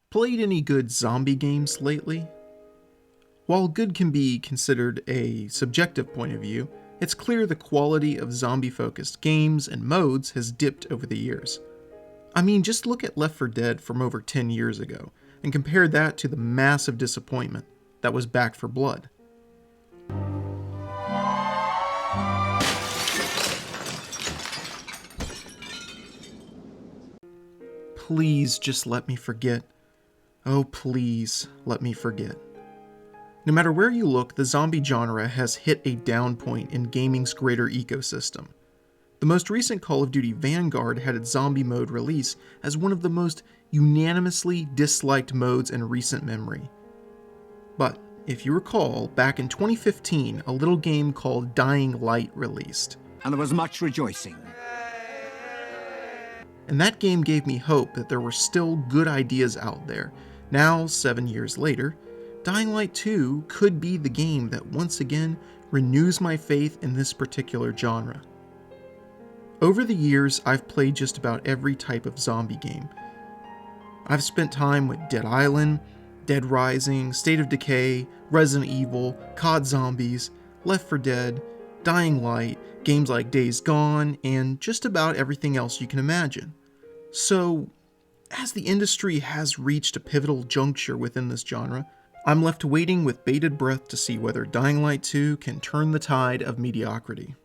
Played any good zombie games lately? While good can be considered a subjective point of view, it's clear the quality of zombie-focused games and modes has dipped over the years. I mean, just look at Left 4 Dead from over 10 years ago, and compare that to the massive disappointment that was Back 4 Blood. Please just let me forget. Oh, please let me forget. No matter where you look, the zombie genre has hit a down point in gaming's greater ecosystem. The most recent Call of Duty Vanguard had its zombie mode release as one of the most unanimously disliked modes in recent memory. But, if you recall, back in 2015, a little game called Dying Light released. And there was much rejoicing. And that game gave me hope that there were still good ideas out there. Now, 7 years later, Dying Light 2 could be the game that once again renews my faith in this particular genre. Over the years, I've played just about every type of zombie game. I've spent time with Dead Island, Dead Rising, State of Decay, Resident Evil, COD Zombies, Left 4 Dead, Dying Light, games like Days Gone, and just about everything else you can imagine. So, as the industry has reached a pivotal juncture within this genre, I'm left waiting with bated breath to see whether Dying Light 2 can turn the tide of mediocrity.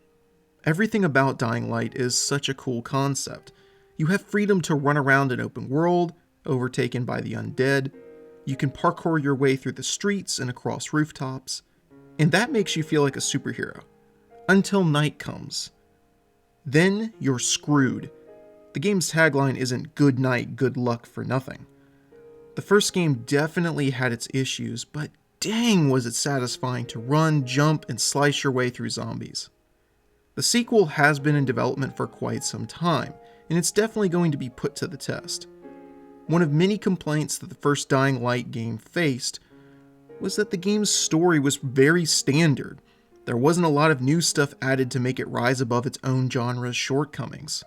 Everything about Dying Light is such a cool concept. You have freedom to run around an open world, overtaken by the undead. You can parkour your way through the streets and across rooftops, and that makes you feel like a superhero. Until night comes. Then you're screwed. The game's tagline isn't good night, good luck for nothing. The first game definitely had its issues, but dang was it satisfying to run, jump, and slice your way through zombies. The sequel has been in development for quite some time, and it's definitely going to be put to the test. One of many complaints that the first Dying Light game faced was that the game's story was very standard. There wasn't a lot of new stuff added to make it rise above its own genre's shortcomings.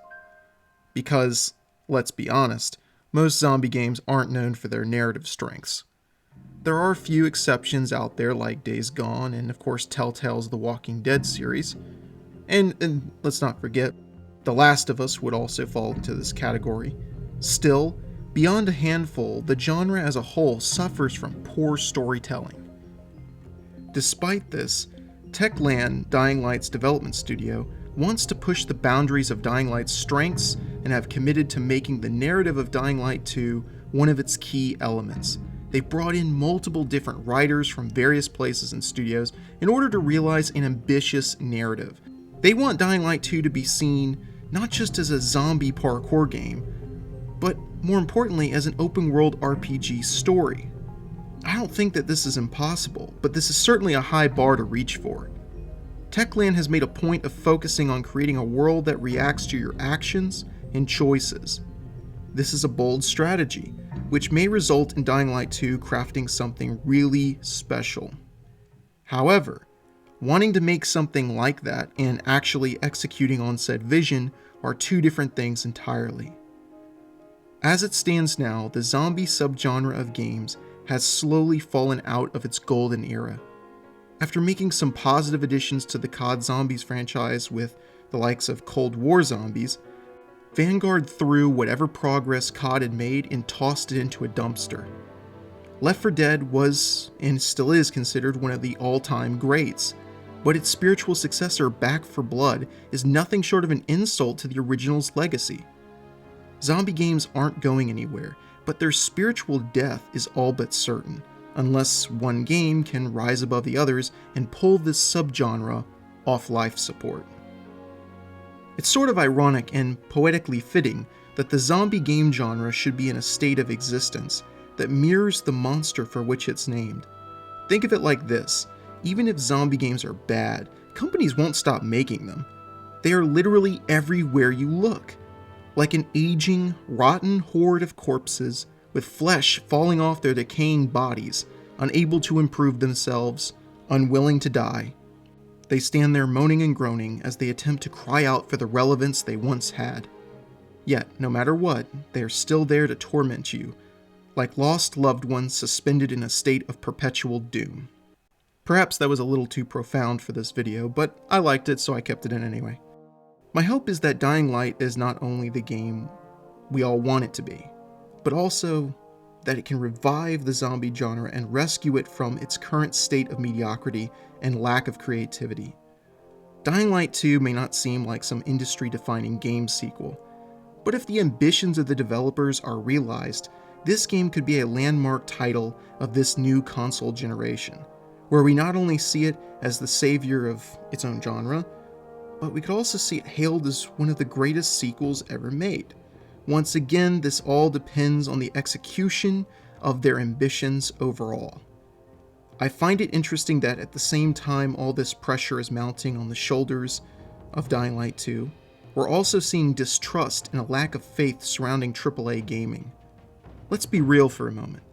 Because, let's be honest, most zombie games aren't known for their narrative strengths. There are a few exceptions out there like Days Gone and of course Telltale's The Walking Dead series. And let's not forget, The Last of Us would also fall into this category. Still, beyond a handful, the genre as a whole suffers from poor storytelling. Despite this, Techland, Dying Light's development studio, wants to push the boundaries of Dying Light's strengths and have committed to making the narrative of Dying Light 2 one of its key elements. They've brought in multiple different writers from various places and studios in order to realize an ambitious narrative. They want Dying Light 2 to be seen not just as a zombie parkour game, but more importantly as an open world RPG story. I don't think that this is impossible, but this is certainly a high bar to reach for. Techland has made a point of focusing on creating a world that reacts to your actions and choices. This is a bold strategy, which may result in Dying Light 2 crafting something really special. However, wanting to make something like that and actually executing on said vision are two different things entirely. As it stands now, the zombie subgenre of games has slowly fallen out of its golden era. After making some positive additions to the COD Zombies franchise with the likes of Cold War Zombies, Vanguard threw whatever progress COD had made and tossed it into a dumpster. Left 4 Dead was, and still is, considered one of the all-time greats, but its spiritual successor, Back 4 Blood, is nothing short of an insult to the original's legacy. Zombie games aren't going anywhere, but their spiritual death is all but certain, unless one game can rise above the others and pull this subgenre off life support. It's sort of ironic and poetically fitting that the zombie game genre should be in a state of existence that mirrors the monster for which it's named. Think of it like this: even if zombie games are bad, companies won't stop making them. They are literally everywhere you look. Like an aging, rotten horde of corpses with flesh falling off their decaying bodies, unable to improve themselves, unwilling to die. They stand there moaning and groaning as they attempt to cry out for the relevance they once had. Yet, no matter what, they are still there to torment you, like lost loved ones suspended in a state of perpetual doom. Perhaps that was a little too profound for this video, but I liked it, so I kept it in anyway. My hope is that Dying Light is not only the game we all want it to be, but also that it can revive the zombie genre and rescue it from its current state of mediocrity and lack of creativity. Dying Light 2 may not seem like some industry-defining game sequel, but if the ambitions of the developers are realized, this game could be a landmark title of this new console generation, where we not only see it as the savior of its own genre, but we could also see it hailed as one of the greatest sequels ever made. Once again, this all depends on the execution of their ambitions overall. I find it interesting that at the same time all this pressure is mounting on the shoulders of Dying Light 2, we're also seeing distrust and a lack of faith surrounding AAA gaming. Let's be real for a moment.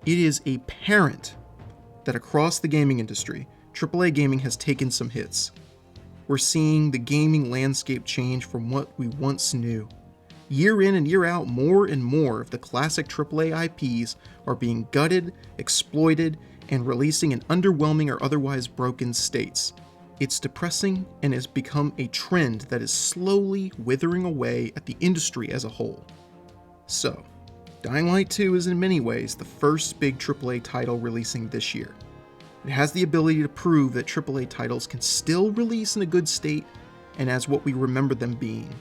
It is apparent that across the gaming industry, AAA gaming has taken some hits. We're seeing the gaming landscape change from what we once knew. Year in and year out, more and more of the classic AAA IPs are being gutted, exploited, and releasing in underwhelming or otherwise broken states. It's depressing and has become a trend that is slowly withering away at the industry as a whole. So, Dying Light 2 is in many ways the first big AAA title releasing this year. It has the ability to prove that AAA titles can still release in a good state and as what we remember them being.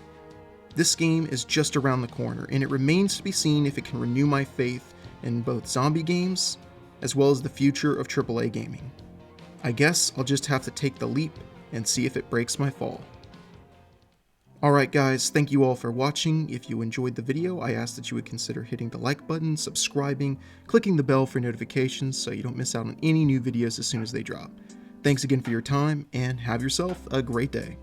This game is just around the corner, and it remains to be seen if it can renew my faith in both zombie games as well as the future of AAA gaming. I guess I'll just have to take the leap and see if it breaks my fall. Alright guys, thank you all for watching. If you enjoyed the video, I ask that you would consider hitting the like button, subscribing, clicking the bell for notifications so you don't miss out on any new videos as soon as they drop. Thanks again for your time, and have yourself a great day.